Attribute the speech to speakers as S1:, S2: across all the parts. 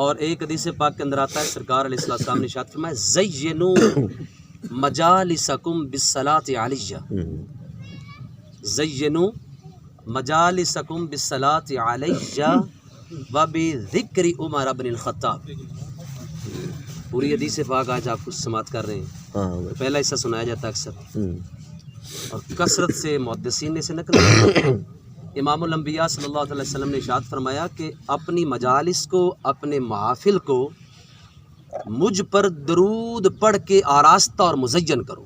S1: اور ایک حدیث پاک کے اندر آتا ہے سرکار علیہ السلام نے ارشاد فرمایا زینوا مجالسکم بالصلاۃ علیہ، زینوا مجالسکم بالصلاۃ علیہ وبذکر عمر بن الخطاب۔ پوری حدیث پاک آج آپ کو سماعت کر رہے ہیں، پہلا حصہ سنایا جاتا ہے اکثر اور کثرت سے محدثین نے اسے نقل کیا۔ امام الانبیاء صلی اللہ علیہ وسلم نے ارشاد فرمایا کہ اپنی مجالس کو، اپنے محافل کو مجھ پر درود پڑھ کے آراستہ اور مزین کرو،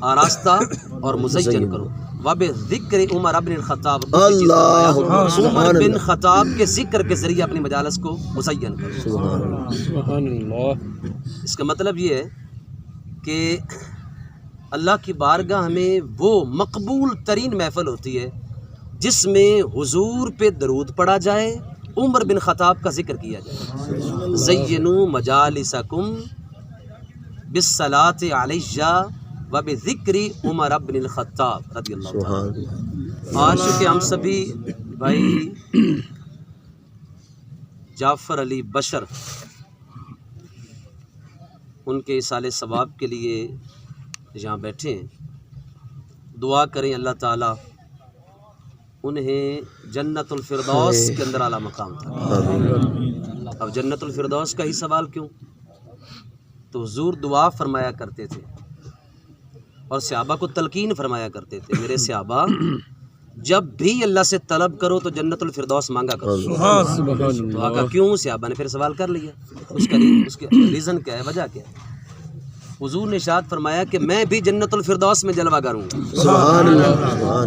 S1: آراستہ اور مزین کرو۔ وبذکر عمر بن الخطاب، عمر بن خطاب کے ذکر کے ذریعے اپنی مجالس کو مزین کرو۔ اس کا مطلب یہ ہے کہ اللہ کی بارگاہ میں وہ مقبول ترین محفل ہوتی ہے جس میں حضور پہ درود پڑھا جائے، عمر بن خطاب کا ذکر کیا جائے۔ زینوا مجالسکم بالصلاۃ علیہ وبذکر عمر بن الخطاب رضی اللہ تعالیٰ۔ آج چونکہ ہم سبھی بھائی جعفر علی بشر ان کے اصالِ ثواب کے لیے جہاں بیٹھے ہیں، دعا کریں اللہ تعالیٰ انہیں جنت الفردوس کے اندر اعلیٰ مقام تھا۔ اب جنت الفردوس کا ہی سوال کیوں؟ تو حضور دعا فرمایا کرتے تھے اور صحابہ کو تلقین فرمایا کرتے تھے، میرے صحابہ جب بھی اللہ سے طلب کرو تو جنت الفردوس مانگا کرو۔ تو آقا کیوں؟ صحابہ نے پھر سوال کر لیا، اس کے ریزن کیا ہے، وجہ کیا ہے؟ حضور نے ارشاد فرمایا کہ میں بھی جنت الفردوس میں جلوہ گر ہوں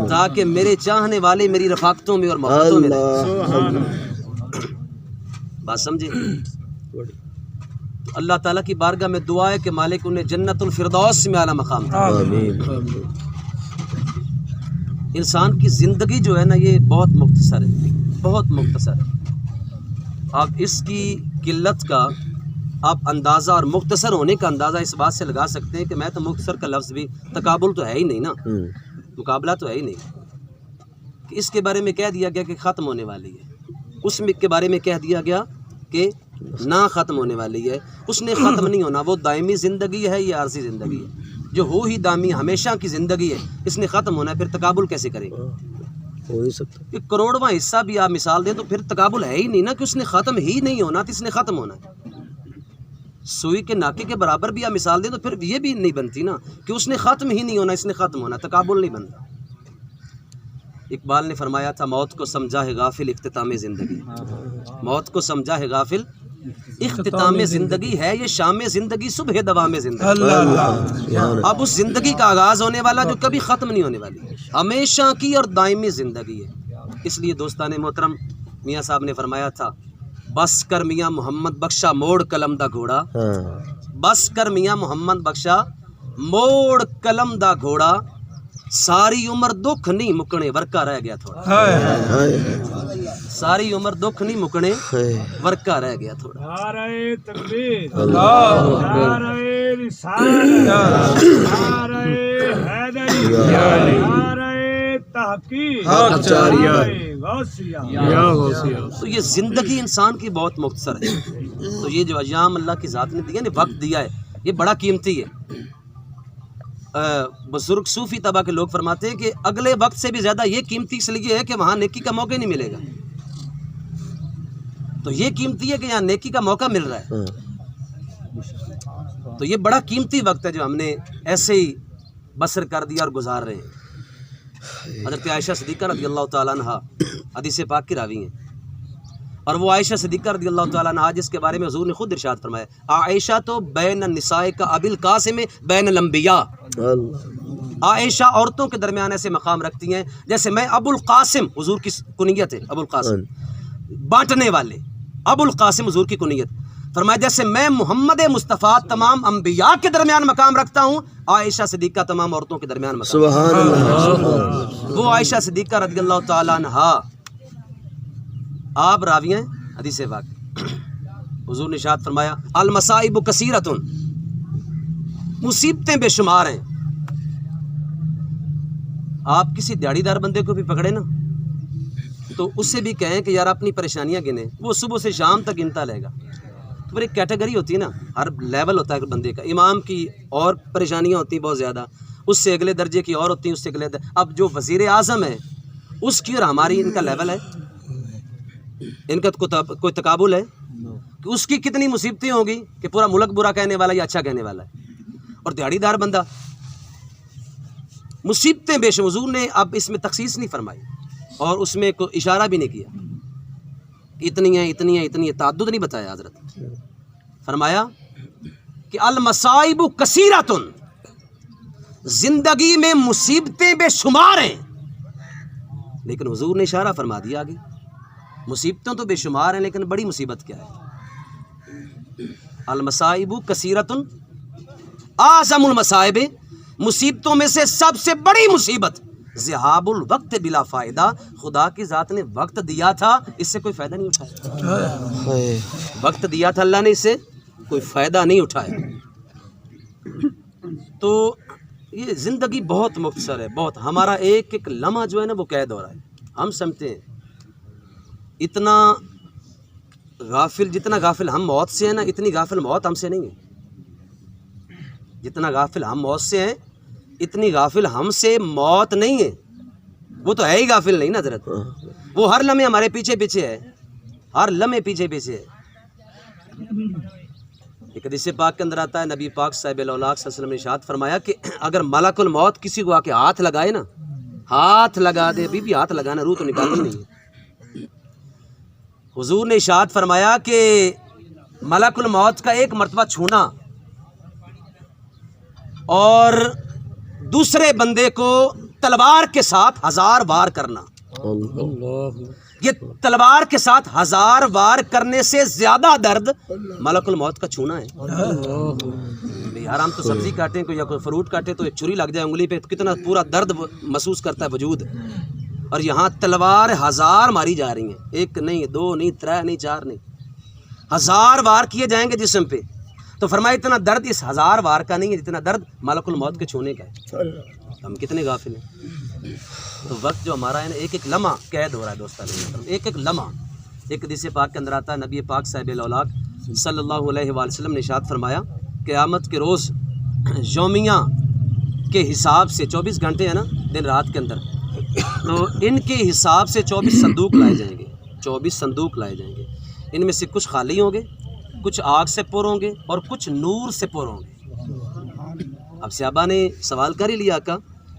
S1: تاکہ میرے چاہنے والے میری رفاقتوں میں اور محبتوں میں رہیں۔ بات سمجھے؟ تو اللہ تعالیٰ کی بارگاہ میں دعا ہے کہ مالک انہیں جنت الفردوس میں اعلیٰ مقام دے۔ انسان کی زندگی جو ہے نا یہ بہت مختصر ہے، بہت مختصر ہے۔ آپ اس کی قلت کا آپ اندازہ اور مختصر ہونے کا اندازہ اس بات سے لگا سکتے ہیں کہ میں تو مختصر کا لفظ بھی، تقابل تو ہے ہی نہیں نا، مقابلہ تو ہے ہی نہیں، کہ اس کے بارے میں کہہ دیا گیا کہ ختم ہونے والی ہے، اس کے بارے میں کہہ دیا گیا کہ نہ ختم ہونے والی ہے، اس نے ختم نہیں ہونا، وہ دائمی زندگی ہے یا عارضی زندگی ہے، جو ہو ہی دائمی ہمیشہ کی زندگی ہے، اس نے ختم ہونا ہے، پھر تقابل کیسے کرے گا؟ ہو ہی سکتا ہے۔ کروڑواں حصہ بھی آپ مثال دیں تو پھر تقابل ہے ہی نہیں نا، کہ اس نے ختم ہی نہیں ہونا تو اس نے ختم ہونا ہے۔ سوئی کے ناکے کے برابر بھی آپ مثال دیں تو پھر یہ بھی نہیں بنتی نا کہ اس نے ختم ہی نہیں ہونا، اس نے ختم ہونا، تقابل نہیں بنتا۔ اقبال نے فرمایا تھا موت کو سمجھا ہے غافل اختتام زندگی، موت کو سمجھا ہے غافل اختتام زندگی ہے یہ شام زندگی صبح دوام زندگی۔ اب اس زندگی کا آغاز ہونے والا جو کبھی ختم نہیں ہونے والی، ہمیشہ کی اور دائمی زندگی ہے۔ اس لیے دوستان محترم میاں صاحب نے فرمایا تھا بس کر میاں محمد بخشا موڑ قلم دا گھوڑا، بس کر میاں محمد بخشا موڑ قلم دا گھوڑا، ساری عمر دکھ نہیں مکنے ورکا رہ گیا تھوڑا، ساری عمر دکھ نہیں مکنے ورکا رہ گیا تھوڑا۔
S2: نعرہ تکبیر، نعرہ رسالت، نعرہ حیدری، نعرہ تحقیق،
S1: تو یہ زندگی انسان کی بہت مختصر ہے۔ تو یہ جو ایام اللہ کی ذات نے دیا نا، وقت دیا ہے، یہ بڑا قیمتی ہے۔ بزرگ صوفی طبقہ کے لوگ فرماتے ہیں کہ اگلے وقت سے بھی زیادہ یہ قیمتی اس لیے ہے کہ وہاں نیکی کا موقع نہیں ملے گا، تو یہ قیمتی ہے کہ یہاں نیکی کا موقع مل رہا ہے۔ تو یہ بڑا قیمتی وقت ہے جو ہم نے ایسے ہی بسر کر دیا اور گزار رہے ہیں۔ حضرت عائشہ صدیقہ رضی اللہ تعالیٰ عنہ حدیث پاک کی راوی ہیں، اور وہ عائشہ صدیقہ رضی اللہ تعالیٰ عنہ جس کے بارے میں حضور نے خود ارشاد فرمایا عائشہ تو بین النساء کا ابی القاسم بین الانبیاء، عائشہ عورتوں کے درمیان ایسے مقام رکھتی ہیں جیسے میں ابو القاسم، حضور کی کنیت ہے ابو القاسم، بانٹنے والے ابو القاسم حضور کی کنیت، فرمایا جیسے میں محمد مصطفیٰ تمام انبیاء کے درمیان مقام رکھتا ہوں، عائشہ صدیقہ تمام عورتوں کے درمیان مقام۔ سبحان اللہ۔ وہ عائشہ صدیقہ رضی اللہ تعالیٰ عنہا آپ راوی ہیں حدیث پاک، حضور نے ارشاد فرمایا المصائب کثیرۃ، مصیبتیں بے شمار ہیں۔ آپ کسی دیہڑی دار بندے کو بھی پکڑے نا تو اس سے بھی کہیں کہ یار اپنی پریشانیاں گنے، وہ صبح سے شام تک گنتا رہے گا. تو پھر ایک کیٹیگری ہوتی ہے نا، ہر لیول ہوتا ہے بندے کا. امام کی اور پریشانیاں ہوتی ہیں بہت زیادہ، اس سے اگلے درجے کی اور ہوتی ہیں، اس سے اگلے اب جو وزیر اعظم ہے اس کی اور ہماری ان کا لیول ہے، ان کا کوئی تقابل ہے کہ اس کی کتنی مصیبتیں ہوں گی کہ پورا ملک برا کہنے والا یا اچھا کہنے والا ہے، اور دیہڑی دار بندہ مصیبتیں بے شمار. حضور نے اب اس میں تخصیص نہیں فرمائی اور اس میں کوئی اشارہ بھی نہیں کیا کہ اتنی ہیں اتنی ہیں اتنی ہیں، تعدد نہیں بتایا. حضرت فرمایا کہ المصائب کثیرۃ، زندگی میں مصیبتیں بے شمار ہیں، لیکن حضور نے اشارہ فرما دیا آگے مصیبتیں تو بے شمار ہیں لیکن بڑی مصیبت کیا ہے؟ المصائب کثیرۃ، اعظم المصائب، مصیبتوں میں سے سب سے بڑی مصیبت ذہاب الوقت بلا فائدہ. خدا کی ذات نے وقت دیا تھا، اس سے کوئی فائدہ نہیں اٹھایا. وقت دیا تھا اللہ نے، اس سے کوئی فائدہ نہیں اٹھایا. تو یہ زندگی بہت مختصر ہے، بہت. ہمارا ایک ایک لمحہ جو ہے نا وہ قید ہو رہا ہے. ہم سمجھتے ہیں اتنا غافل، جتنا غافل ہم موت سے ہیں نا، اتنی غافل موت ہم سے نہیں ہے. جتنا غافل ہم موت سے ہیں اتنی غافل ہم سے موت نہیں ہے. وہ تو ہے ہی غافل نہیں نا حضرت، وہ ہر لمحے ہمارے پیچھے پیچھے ہے، ہر لمحے پیچھے پیچھے ہے. ایک حدیث پاک کے اندر آتا ہے، نبی پاک صاحب الاولاق صلی اللہ علیہ وسلم نے ارشاد فرمایا کہ اگر ملک الموت کسی کو آ کے ہاتھ لگائے نا، ہاتھ لگا دے، ابھی بھی ہاتھ لگانا، روح تو نکالنی نہیں ہے. حضور نے ارشاد فرمایا کہ ملک الموت کا ایک مرتبہ چھونا اور دوسرے بندے کو تلوار کے ساتھ 1000 وار کرنا، یہ تلوار کے ساتھ 1000 وار کرنے سے زیادہ درد ملک الموت کا چھونا ہے. یار ہم تو سبزی کاٹیں یا کوئی فروٹ کاٹے تو ایک چھری لگ جائے انگلی پہ، کتنا پورا درد محسوس کرتا ہے وجود، اور یہاں تلوار 1000 ماری جا رہی ہیں، ایک نہیں، دو نہیں، 3 نہیں، 4 نہیں، 1000 وار کیے جائیں گے جسم پہ. تو فرمایا اتنا درد اس 1000 وار کا نہیں ہے جتنا درد ملک الموت کے چھونے کا ہے. ہم کتنے غافل ہیں. تو وقت جو ہمارا ہے نا، ایک ایک لمحہ قید ہو رہا ہے دوستان، ایک ایک لمحہ. ایک حدیث پاک کے اندر آتا ہے، نبی پاک صاحب الاولاق صلی اللہ علیہ وآلہ وسلم نے ارشاد فرمایا قیامت کے روز یومیہ کے حساب سے 24 گھنٹے ہیں نا دن رات کے اندر، تو ان کے حساب سے 24 صندوق لائے جائیں گے. 24 صندوق لائے جائیں گے. ان میں سے کچھ خالی ہوں گے، کچھ آگ سے پر ہوں گے اور کچھ نور سے پر ہوں گے. اب صحابہ نے سوال کر ہی لیا کہ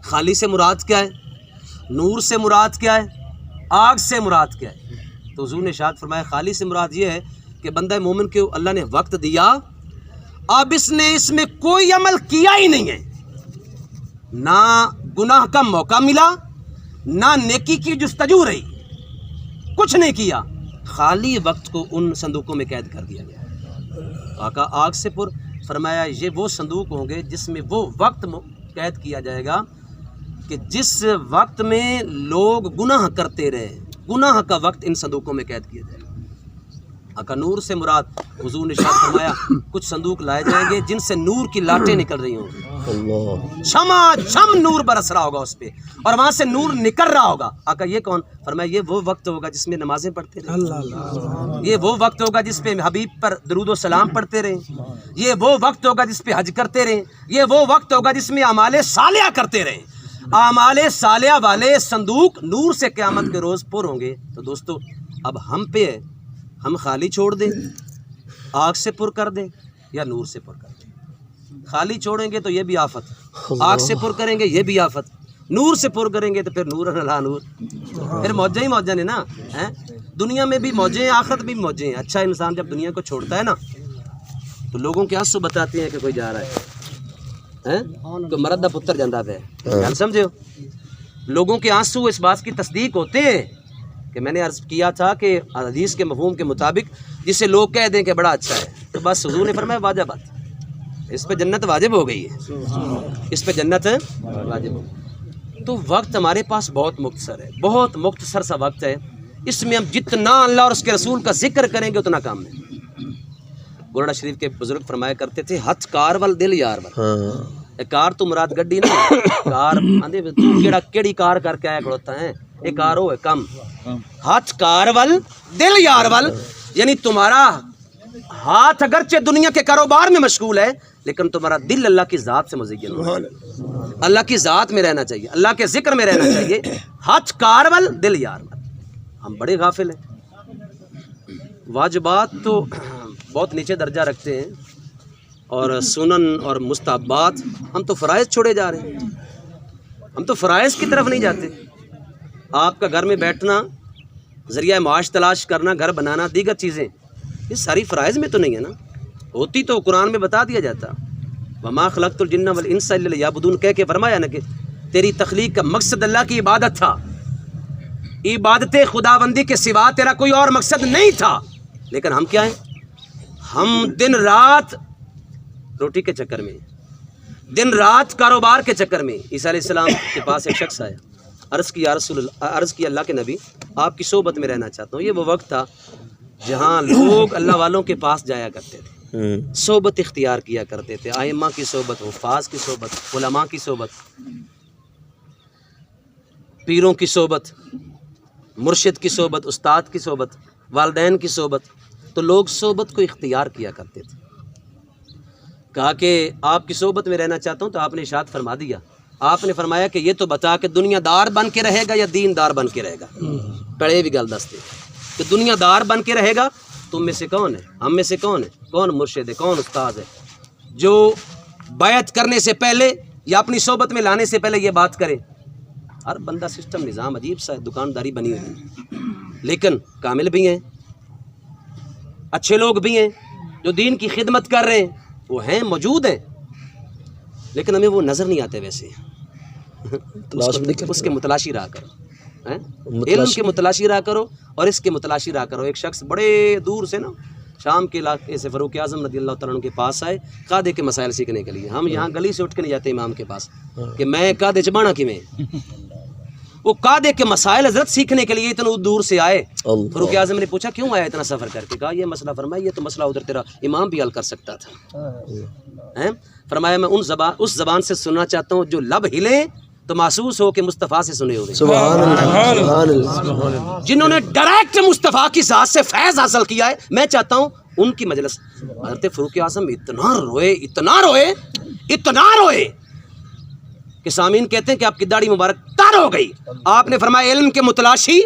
S1: خالی سے مراد کیا ہے، نور سے مراد کیا ہے، آگ سے مراد کیا ہے؟ تو حضور نے ارشاد فرمایا خالی سے مراد یہ ہے کہ بندہ مومن کو اللہ نے وقت دیا، اب اس نے اس میں کوئی عمل کیا ہی نہیں ہے، نہ گناہ کا موقع ملا، نہ نیکی کی جستجو رہی، کچھ نہیں کیا، خالی وقت کو ان صندوقوں میں قید کر دیا گیا. آقا آگ سے پر فرمایا یہ وہ صندوق ہوں گے جس میں وہ وقت قید کیا جائے گا کہ جس وقت میں لوگ گناہ کرتے رہے، گناہ کا وقت ان صندوقوں میں قید کیا جائے گا. آقا نور سے مراد حضور نے ارشاد فرمایا کچھ صندوق لائے جائیں گے جن سے نور کی لاٹیں نکل رہی ہوں گی، چھم نور برس رہا ہوگا اس پہ اور وہاں سے نور نکل رہا ہوگا. آقا یہ کون؟ فرمایا یہ وہ وقت ہوگا جس میں نمازیں پڑھتے رہیں، یہ وہ وقت ہوگا جس پہ حبیب پر درود و سلام پڑھتے رہیں، یہ وہ وقت ہوگا جس پہ حج کرتے رہیں، یہ وہ وقت ہوگا جس میں اعمال صالحہ کرتے رہیں. اعمال صالحہ والے صندوق نور سے قیامت کے روز پر ہوں گے. تو دوستو اب ہم پہ ہے، ہم خالی چھوڑ دیں، آگ سے پر کر دیں یا نور سے پر کر دیں. خالی چھوڑیں گے تو یہ بھی آفت، آگ سے پر کریں گے یہ بھی آفت، نور سے پر کریں گے تو پھر نور لا نور، پھر موجیں ہی موجیں نے نا. دنیا میں بھی موجیں ہیں، آخرت بھی موجیں ہیں. اچھا انسان جب دنیا کو چھوڑتا ہے نا تو لوگوں کے آنسو بتاتے ہیں کہ کوئی جا رہا ہے، تو مرد دا پتر جاندہ پہ ہے. سمجھے ہو؟ لوگوں کے آنسو اس بات کی تصدیق ہوتے ہیں کہ میں نے عرض کیا تھا کہ حدیث کے مفہوم کے مطابق جسے لوگ کہہ دیں کہ بڑا اچھا ہے تو بس حضور نے فرمایا واجب بات، اس پہ جنت واجب ہو گئی ہے، اس پہ جنت واجب ہو گئی. تو وقت ہمارے پاس بہت مختصر ہے، بہت مختصر سا وقت ہے. اس میں ہم جتنا اللہ اور اس کے رسول کا ذکر کریں گے اتنا کام ہے. گورڈا شریف کے بزرگ فرمایا کرتے تھے ہتھ کار وال دل یار وال. کار تو مراد گڈی نا، کار آندے تو کیڑی کار کر کے آیا کھڑوتا ہے، ایک آرو ہے کم، ہاتھ کارول دل یارول، یعنی تمہارا ہاتھ اگرچہ دنیا کے کاروبار میں مشغول ہے لیکن تمہارا دل اللہ کی ذات سے مزین ہو، اللہ کی ذات میں رہنا چاہیے، اللہ کے ذکر میں رہنا چاہیے۔ ہاتھ کارول دل یارول، ہم بڑے غافل ہیں، واجبات تو بہت نیچے درجہ رکھتے ہیں اور سنن اور مستحبات ہم تو فرائض چھوڑے جا رہے ہیں، ہم تو فرائض کی طرف نہیں جاتے۔ آپ کا گھر میں بیٹھنا، ذریعہ معاش تلاش کرنا، گھر بنانا، دیگر چیزیں، یہ ساری فرائض میں تو نہیں ہے نا، ہوتی تو قرآن میں بتا دیا جاتا، وما خلقت الجن والانس الا لیعبدون، کہہ کے فرمایا نا کہ تیری تخلیق کا مقصد اللہ کی عبادت تھا، عبادت خداوندی کے سوا تیرا کوئی اور مقصد نہیں تھا، لیکن ہم کیا ہیں، ہم دن رات روٹی کے چکر میں، دن رات کاروبار کے چکر میں۔ عیسیٰ علیہ السلام کے پاس ایک شخص آیا، عرض کی یا رسول اللہ، عرض کی اللہ کے نبی آپ کی صحبت میں رہنا چاہتا ہوں۔ یہ وہ وقت تھا جہاں لوگ اللہ والوں کے پاس جایا کرتے تھے، صحبت اختیار کیا کرتے تھے، ائمہ کی صحبت، حفاظ کی صحبت، علماء کی صحبت، پیروں کی صحبت، مرشد کی صحبت، استاد کی صحبت، والدین کی صحبت۔ تو لوگ صحبت کو اختیار کیا کرتے تھے۔ کہا کہ آپ کی صحبت میں رہنا چاہتا ہوں، تو آپ نے ارشاد فرما دیا، آپ نے فرمایا کہ یہ تو بتا کہ دنیا دار بن کے رہے گا یا دین دار بن کے رہے گا؟ پڑے بھی گل دستے کہ دنیا دار بن کے رہے گا، تم میں سے کون ہے، ہم میں سے کون ہے، کون مرشد ہے، کون استاد ہے جو بیعت کرنے سے پہلے یا اپنی صحبت میں لانے سے پہلے یہ بات کرے؟ ہر بندہ سسٹم نظام عجیب سا ہے، دکانداری بنی ہوئی ہے، لیکن کامل بھی ہیں، اچھے لوگ بھی ہیں جو دین کی خدمت کر رہے ہیں، وہ ہیں، موجود ہیں، لیکن ہمیں وہ نظر نہیں آتے۔ ویسے اس کے متلاشی رہا کرو، علم کے متلاشی رہا کرو اور اس کے متلاشی رہا کرو۔ ایک شخص بڑے دور سے نا شام کے علاقے سے فاروق اعظم رضی اللہ تعالیٰ عنہ کے پاس آئے قاعدے کے مسائل سیکھنے کے لیے۔ ہم یہاں گلی سے اٹھ کے نہیں جاتے امام کے پاس کہ میں قاعدے چبانا کی میں، وہ قاعدے کے مسائل حضرت سیکھنے کے لیے اتنا دور سے آئے۔ فاروق اعظم نے پوچھا کیوں آیا اتنا سفر کر کے؟ کہا یہ مسئلہ، فرمایا یہ تو مسئلہ ادھر تیرا امام بھی حل کر سکتا تھا۔ فرمایا میں اس زبان سے سننا چاہتا ہوں جو لب ہلے تو محسوس ہو کہ مصطفیٰ سے سنے ہوئے، جنہوں نے ڈائریکٹ مصطفیٰ کی ذات سے فیض حاصل کیا ہے، میں چاہتا ہوں ان کی مجلس۔ حضرت فاروق اعظم اتنا روئے کہ سامعین کہتے ہیں کہ آپ کی داڑھی مبارک تار ہو گئی۔ آپ نے فرمایا علم کے متلاشی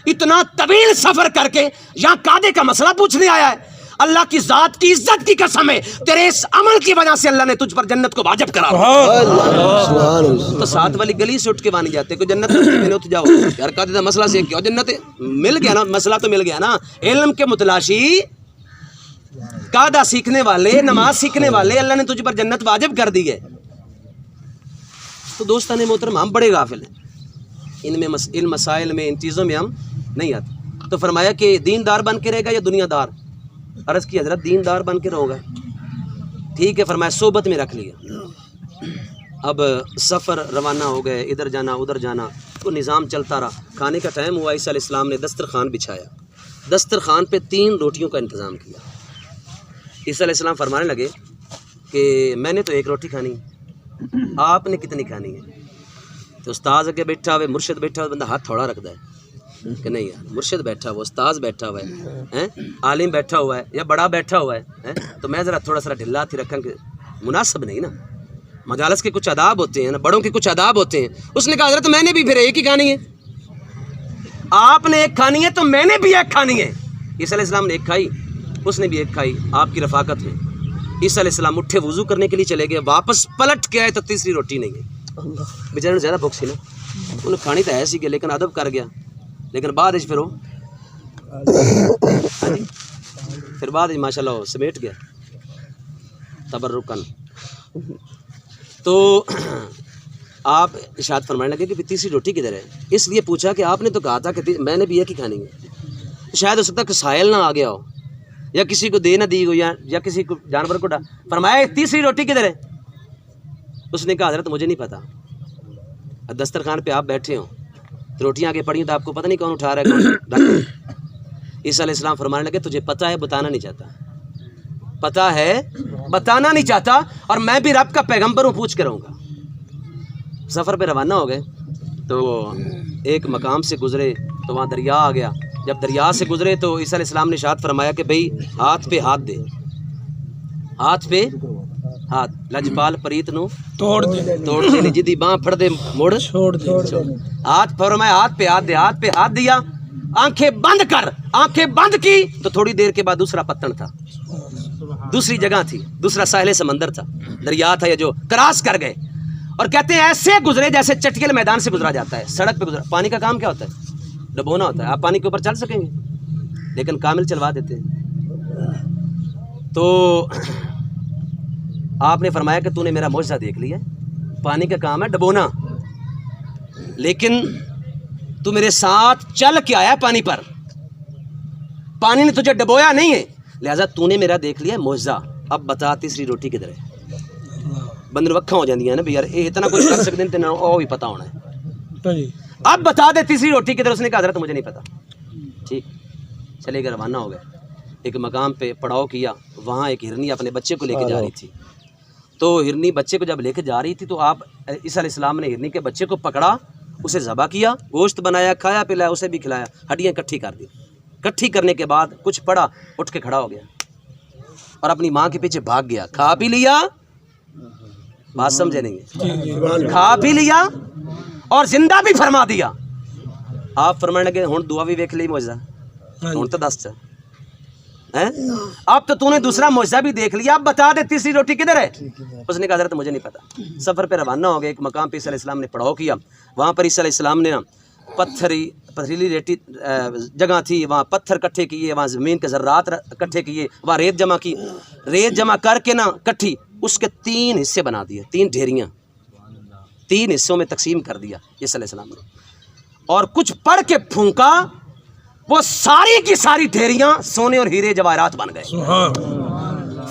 S1: اتنا طویل سفر کر کے یہاں قاعدے کا مسئلہ پوچھنے آیا ہے؟ اللہ کی ذات کی عزت کی قسم ہے، تیرے اس عمل کی وجہ سے اللہ نے تجھ پر جنت کو واجب کرا۔ تو ساتھ والی گلی سے اٹھ کے مانی جاتے کوئی جنت میں اٹھ جاؤ یار، قاعدے کا مسئلہ سے کیا جنت مل گیا نا، مسئلہ تو مل گیا نا۔ علم کے متلاشی، قاعدہ سیکھنے والے، نماز سیکھنے والے، اللہ نے تجھ پر جنت واجب کر دی ہے۔ تو دوستان محترم، ہم بڑے غافل ہیں ان میں، ان مسائل میں، ان چیزوں میں ہم نہیں آتے۔ تو فرمایا کہ دیندار بن کے رہے گا یا دنیا دار؟ عرض کی حضرت دیندار بن کے رہو گا، ٹھیک ہے۔ فرمایا صحبت میں رکھ لیا۔ اب سفر روانہ ہو گئے، ادھر جانا ادھر جانا، تو نظام چلتا رہا۔ کھانے کا ٹائم ہوا، عیسیٰ علیہ السلام نے دسترخوان بچھایا، دسترخوان پہ 3 روٹیوں کا انتظام کیا۔ عیسیٰ علیہ السلام فرمانے لگے کہ میں نے تو 1 روٹی کھانی ہے، آپ نے کتنی کھانی ہے؟ تو استاذ کے بیٹھا ہوئے، مرشد بیٹھا ہوا، بندہ ہاتھ تھوڑا رکھتا ہے کہ نہیں یار، مرشد بیٹھا ہوا، استاذ بیٹھا ہوا ہے، عالم بیٹھا ہوا ہے یا بڑا بیٹھا ہوا ہے، تو میں ذرا تھوڑا سا ڈھلا ہاتھی رکھاں، کہ مناسب نہیں نا۔ مجالس کے کچھ آداب ہوتے ہیں نا، بڑوں کے کچھ آداب ہوتے ہیں۔ اس نے کہا حضرت میں نے بھی پھر 1 ہی کھانی ہے، آپ نے 1 کھانی ہے تو میں نے بھی 1 کھانی ہے۔ عیسیٰ علیہ السلام نے 1 کھائی، اس نے بھی 1 کھائی، آپ کی رفاقت میں۔ عیسیٰ علیہ السلام اٹھے، وضو کرنے کے لیے چلے گئے، واپس پلٹ کے آئے تو 3ری روٹی نہیں گئی۔ بیچارے نے زیادہ بھوک سی نا، انہیں کھانی تو ایسی گیا لیکن ادب کر گیا، لیکن بعد پھر وہ پھر بعد ماشاء اللہ سمیٹ گیا تبرکن۔ تو آپ ارشاد فرمانے لگے کہ 3ری روٹی کدھر ہے؟ اس لیے پوچھا کہ آپ نے تو کہا تھا کہ میں نے بھی 1 ہی کھانی ہے، شاید ہو سکتا کہ سائل نہ آ گیا ہو یا کسی کو دے نہ دی ہو یا کسی کو جانور کو فرمایا 3ری روٹی کدھر ہے؟ اس نے کہا حضرت مجھے نہیں پتا، دسترخوان پہ آپ بیٹھے ہوں، روٹیاں آگے پڑی تو آپ کو پتہ نہیں کون اٹھا رہا ہے کون رکھ رہا ہے۔ عیسیٰ علیہ السلام فرمانے لگے تجھے پتہ ہے، بتانا نہیں چاہتا، پتہ ہے بتانا نہیں چاہتا، اور میں بھی رب کا پیغمبر ہوں، پوچھ کے رہوں گا۔ سفر پہ روانہ ہو گئے، تو ایک مقام سے گزرے تو وہاں دریا آ گیا. جب دریا سے گزرے تو عیسیٰ علیہ السلام نے ارشاد فرمایا کہ بھئی ہاتھ پہ ہاتھ دے, ہاتھ پہ ہاتھ, لجپال پریت نو توڑ دے, جدی باں پھڑ دے موڑ چھوڑ دے. ہاتھ فرمایا ہاتھ پہ ہاتھ دے, ہاتھ پہ ہاتھ دیا, آنکھیں بند کر, آنکھیں بند کی تو تھوڑی دیر کے بعد دوسرا پتن تھا, دوسری جگہ تھی, دوسرا ساحل سمندر تھا, دریا تھا یہ جو کراس کر گئے. اور کہتے ہیں ایسے گزرے جیسے چٹکیل میدان سے گزرا جاتا ہے, سڑک پہ گزرا. پانی کا کام کیا ہوتا ہے؟ ڈبونا ہوتا ہے. آپ پانی کے اوپر چل سکیں گے لیکن کامل چلوا دیتے ہیں. تو آپ نے فرمایا کہ تو نے میرا معجزہ دیکھ لیا, پانی کا کام ہے ڈبونا, لیکن تو میرے ساتھ چل کے آیا پانی پر, پانی نے تجھے ڈبویا نہیں ہے, لہذا تو نے میرا دیکھ لیا معجزہ. اب بتا تیسری روٹی کدھر ہے؟ بندر وکھاں ہو جاندی ہیں نا بھی یار یہ اتنا کچھ کر سکتے ہیں وہ بھی پتہ ہونا ہے. اب بتا دے تیسری روٹی کدھر؟ اس نے کہا حضرت مجھے نہیں پتا. ٹھیک, چلے گئے, روانہ ہو گئے. ایک مقام پہ پڑاؤ کیا, وہاں ایک ہرنی اپنے بچے کو لے کے جا رہی تھی. تو ہرنی بچے کو جب لے کے جا رہی تھی تو آپ عیسیٰ علیہ السلام نے ہرنی کے بچے کو پکڑا, اسے ذبح کیا, گوشت بنایا, کھایا پلایا, اسے بھی کھلایا, ہڈیاں کٹھی کر دی. کٹھی کرنے کے بعد کچھ پڑا, اٹھ کے کھڑا ہو گیا اور اپنی ماں کے پیچھے بھاگ گیا. کھا پی لیا, بات سمجھے نہیں ہے, کھا پی لیا اور زندہ بھی فرما دیا. آپ فرمانے لگے ہوں دعا بھی ویکھ لی معجزہ, ہوں تو دس چا, اب تو نے دوسرا معجزہ بھی دیکھ لیا, اب بتا دے تیسری روٹی کدھر ہے؟ اس نے کہا حضرت مجھے نہیں پتا. سفر پہ روانہ ہو گئے. ایک مقام پہ عیسیٰ علیہ السلام نے پڑاؤ کیا, وہاں پر عیسیٰ علیہ السلام نے پتھریلی ریٹی جگہ تھی, وہاں پتھر کٹھے کیے, وہاں زمین کے ذرات کٹھے کیے, وہاں ریت جمع کی. ریت جمع کر کے نا کٹھی اس کے 3 حصے بنا دیے, 3 ڈھیریاں, 3 حصوں میں تقسیم کر دیا عیسیٰ علیہ السلام نے, اور کچھ پڑھ کے پھونکا, وہ ساری کی ساری ڈھیریاں سونے اور ہیرے جواہرات بن گئے.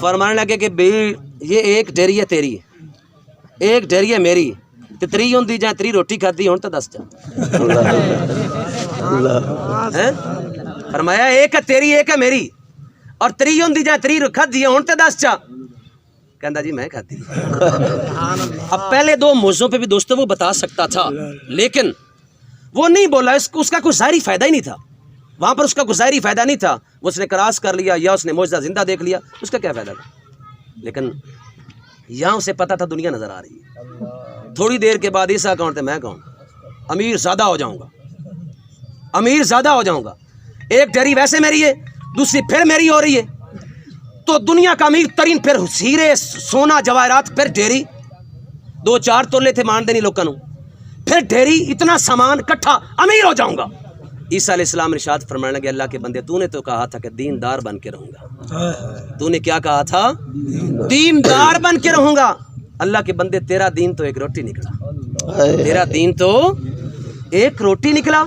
S1: فرمانے لگے کہ بھئی یہ ایک ڈھیری ہے تیری, ایک ڈھیری ہے میری, تے 3 ہوندی جائے 3 روٹی کھادی ہوں تو دس جا. فرمایا ایک ہے تیری ایک ہے میری, اور 3 ہوندی جائے 3 کھادی ہوں تو دس جا. کہندا جی میں کھاتی. اب پہلے 2 موضوعوں پہ بھی دوستو وہ بتا سکتا تھا, لیکن وہ نہیں بولا, اس کا کوئی ظاہری فائدہ ہی نہیں تھا. وہاں پر اس کا کوئی ظاہری فائدہ نہیں تھا. وہ اس نے کراس کر لیا یا اس نے معجزہ زندہ دیکھ لیا, اس کا کیا فائدہ تھا؟ لیکن یہاں اسے پتا تھا دنیا نظر آ رہی ہے. تھوڑی دیر کے بعد عیسیٰ کون تھے؟ میں کون؟ امیر زیادہ ہو جاؤں گا, امیر زیادہ ہو جاؤں گا. ایک ڈیری ویسے میری ہے, دوسری پھر میری ہو رہی ہے, تو دنیا کا امیر ترین پھر ہیرے سونا جواہرات, پھر ڈیری 2-4 تولے تھے مان دینی لوگوں کو, پھر ڈھیری اتنا سامان کٹھا, امیر ہو جاؤں گا. عیسیٰ علیہ السلام ارشاد فرمانے لگے اللہ کے بندے تو نے تو کہا تھا کہ دیندار بن کے رہوں گا. تو نے کیا کہا تھا؟ دیندار بن کے رہوں گا. اللہ کے بندے تیرا دین تو ایک روٹی نکلا, تیرا دین تو ایک روٹی نکلا.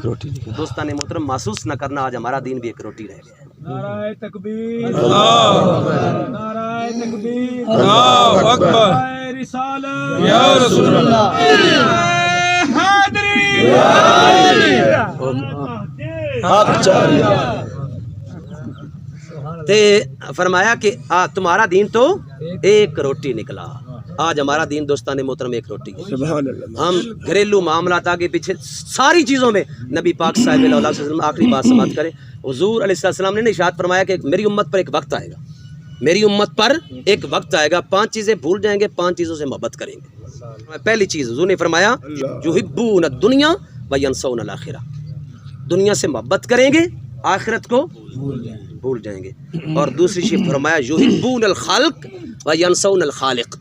S1: دوستان محترم محسوس نہ کرنا آج ہمارا دین بھی ایک روٹی رہ گیا.
S2: نعرہ تکبیر, نعرہ تکبیر, اللہ اکبر, رسالت یا رسول اللہ, حیدری
S1: تے فرمایا کہ تمہارا دین تو ایک روٹی نکلا. آج ہمارا دین دوستان محترم ایک روٹی ہے. ہم گھریلو معاملات آگے پیچھے ساری چیزوں میں نبی پاک صاحب علیہ وسلم آخری بات سماعت کریں. حضور علیہ السلام نے ارشاد فرمایا کہ میری امت پر ایک وقت آئے گا, میری امت پر ایک وقت آئے گا, 5 چیزیں بھول جائیں گے, 5 چیزوں سے محبت کریں گے. پہلی چیز حضور نے فرمایا یحبون الدنیا وینسون الآخرہ, دنیا سے محبت کریں گے, آخرت کو بھول جائیں گے. اور دوسری چیز فرمایا یحبون الخلق وینسون الخالق,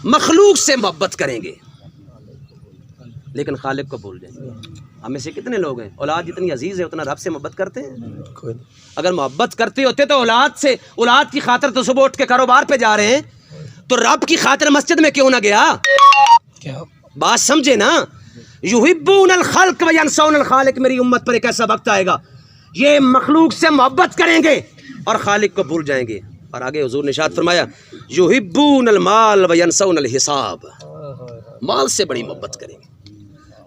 S1: مخلوق سے محبت کریں گے لیکن خالق کو بھول جائیں گے. ہمیں سے کتنے لوگ ہیں اولاد جتنی عزیز ہے اتنا رب سے محبت کرتے ہیں؟ اگر محبت کرتے ہوتے تو اولاد کی خاطر تو صبح اٹھ کے کاروبار پہ جا رہے ہیں, تو رب کی خاطر مسجد میں کیوں نہ گیا؟ بات سمجھے نا. یحبون الخلق وینسون الخالق, میری امت پر ایک ایسا وقت آئے گا یہ مخلوق سے محبت کریں گے اور خالق کو بھول جائیں گے. اور آگے حضور نے ارشاد فرمایا یحبون المال وینسون الحساب, مال سے بڑی محبت کریں گے,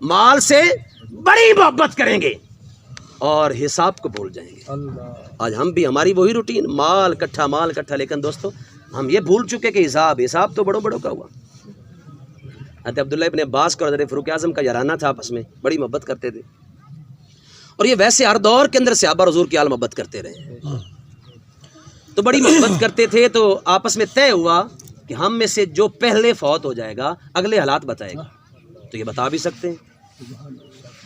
S1: مال سے بڑی محبت کریں گے اور حساب کو بھول جائیں گے. آج ہم بھی ہماری وہی روٹین, مال کٹھا, لیکن دوستو ہم یہ بھول چکے کہ حساب تو بڑوں کا ہوا. حضرت عبداللہ ابن عباس کا اور حضرت فاروق اعظم کا یارانہ تھا، آپس میں بڑی محبت کرتے تھے، اور یہ ویسے ہر دور کے اندر صحابہ حضور کی محبت کرتے رہے، تو بڑی محبت کرتے تھے، تو آپس میں طے ہوا کہ ہم میں سے جو پہلے فوت ہو جائے گا اگلے حالات بتائے گا، تو یہ بتا بھی سکتے ہیں،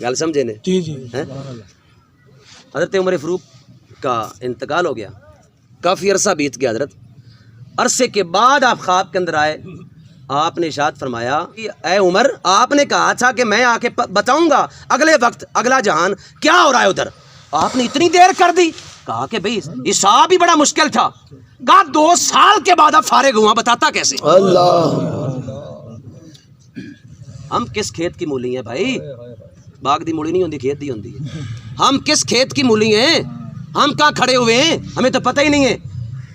S1: گل سمجھے نے؟
S2: جی جی۔
S1: حضرت عمر فاروق کا انتقال ہو گیا، کافی عرصہ بیت گیا، حضرت عرصے کے بعد آپ خواب کے اندر آئے، آپ نے ارشاد فرمایا کہ اے عمر، آپ نے کہا تھا کہ میں آ کے بتاؤں گا اگلے وقت، اگلا جہان کیا ہو رہا ہے ادھر، آپ نے اتنی دیر کر دی، کہا کہ بھئی حساب ہی بڑا مشکل تھا، کہا 2 سال کے بعد اب فارغ ہوا، بتاتا کیسے؟
S3: اللہ،
S1: ہم کس کھیت کی مولی ہیں بھائی؟ باغ دی مولی نہیں ہوندی، کھیت دی ہوندی ہے، ہم کس کھیت کی مولی ہیں؟ ہم کہاں کھڑے ہوئے ہیں؟ ہمیں تو پتہ ہی نہیں ہے،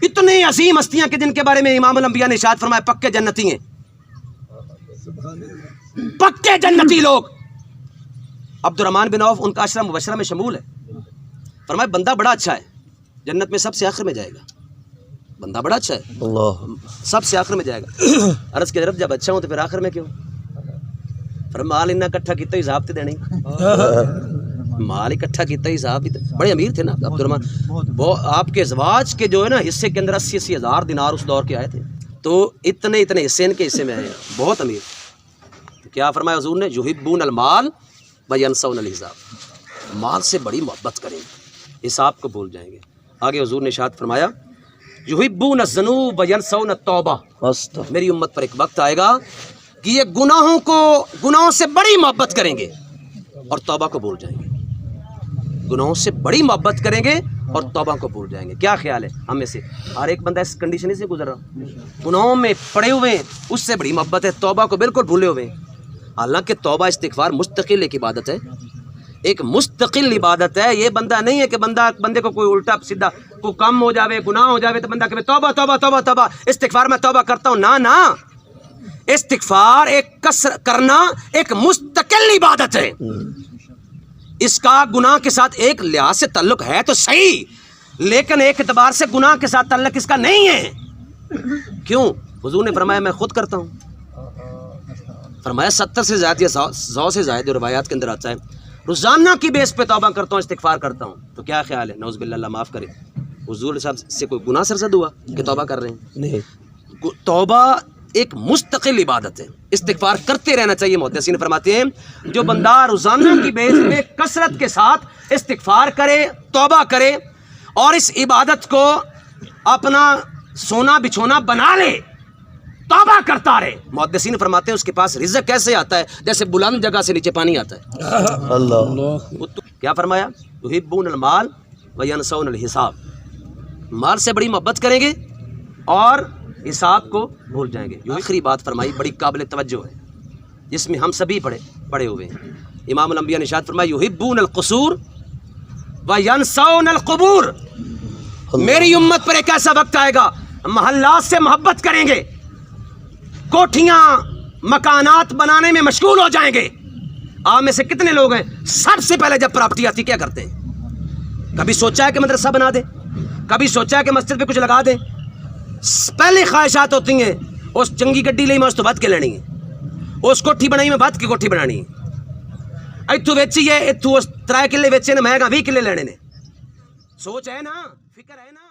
S1: اتنی عظیم ہستیاں کہ جن کے بارے میں امام الانبیاء نے ارشاد فرمایا پکے جنتی ہیں، پکے جنتی لوگ۔ عبد الرحمن بن عوف ان کا عشرہ مبشرہ میں شمول ہے، فرمایا بندہ بڑا اچھا ہے، جنت میں سب سے آخر میں جائے گا، بندہ بڑا اچھا ہے،
S3: اللہ،
S1: سب سے آخر میں جائے گا۔ عرض کی حضرت جب اچھا ہوں تو پھر آخر میں کیوں؟ فرمایا مال انہیں اکٹھا کیتا ہی حساب تے دینے، مال اکٹھا کیتا ہی حساب، بڑے امیر تھے نا عبد الرحمن، آپ کے ازواج کے جو ہے نا حصے کے اندر 80 ہزار دینار اس دور کے آئے تھے، تو اتنے حصے ان کے حصے میں آئے، بہت امیر۔ تو کیا فرمایا حضور نے؟ یحبون المال وینسون الحساب، مال سے بڑی محبت کریں گے، حساب کو بھول جائیں گے۔ آگے حضور نے ارشاد فرمایا یحبون الذنوب وینسون التوبہ، میری امت پر ایک وقت آئے گا کہ یہ گناہوں سے بڑی محبت کریں گے اور توبہ کو بھول جائیں گے، گناہوں سے بڑی محبت کریں گے اور توبہ کو بھول جائیں گے۔ کیا خیال ہے ہم میں سے ہر ایک بندہ اس کنڈیشن سے گزر رہا، گناہوں میں پڑے ہوئے ہیں، اس سے بڑی محبت ہے، توبہ کو بالکل بھولے ہوئے ہیں۔ حالانکہ توبہ استغفار مستقل ایک عبادت ہے، ایک مستقل عبادت ہے، یہ بندہ نہیں ہے کہ بندے کو کوئی الٹا سیدھا کوئی کم ہو جاوے، گناہ ہو جاوے تو بندہ کہ توبہ توبہ توبہ توبہ استغفار میں توبہ کرتا ہوں، نہ استغفار کرنا ایک مستقل عبادت ہے، اس کا گناہ کے ساتھ ایک لحاظ سے تعلق ہے تو صحیح، لیکن ایک اعتبار سے گناہ کے ساتھ تعلق اس کا نہیں ہے۔ کیوں؟ حضور نے فرمایا میں خود کرتا ہوں، فرمایا 70 سے زائد یا 100 سے زائد روایات کے اندر آتا ہے، روزانہ کی بیس پہ توبہ کرتا ہوں، استغفار کرتا ہوں۔ تو کیا خیال ہے؟ نعوذ باللہ، اللہ معاف کرے، حضور صاحب سے کوئی گناہ سرزد ہوا کہ توبہ کر رہے ہیں؟ نہیں، توبہ ایک مستقل عبادت ہے، استغفار کرتے رہنا چاہیے۔ محدثین فرماتے ہیں جو بندہ روزانہ کی بیس پہ کثرت کے ساتھ استغفار کرے، توبہ کرے اور اس عبادت کو اپنا سونا بچھونا بنا لے، توبہ کرتا رہے، محدثین فرماتے ہیں اس کے پاس رزق کیسے آتا ہے؟ جیسے بلند جگہ سے نیچے پانی آتا ہے۔
S3: اللہ،
S1: کیا فرمایا؟ یحبون المال وینسون الحساب، مال سے بڑی محبت کریں گے اور حساب کو بھول جائیں گے۔ یہ آخری بات فرمائی بڑی قابل توجہ ہے، جس میں ہم سبھی پڑے ہوئے ہیں۔ امام الانبیاء نے ارشاد فرمایا یحبون القصور وینسون القبور، میری امت پر ایک ایسا وقت آئے گا محلات سے محبت کریں گے، کوٹھیاں مکانات بنانے میں مشغول ہو جائیں گے۔ آپ میں سے کتنے لوگ ہیں سب سے پہلے جب پراپرٹی آتی کیا کرتے ہیں؟ کبھی سوچا ہے کہ مدرسہ بنا دیں، کبھی سوچا ہے کہ مسجد پہ کچھ لگا دیں؟ پہلے خواہشات ہوتی ہیں اس چنگی گڈی لئی میں اس تو بد کے لینی ہے، اس کوٹھی بنائی میں بد کی کوٹھی بنانی ہے، اتو ویچی ہے، اتو 3 کلے ویچے نے، میں 20 کلے لینے نے، سوچ ہے نا، فکر ہے نا۔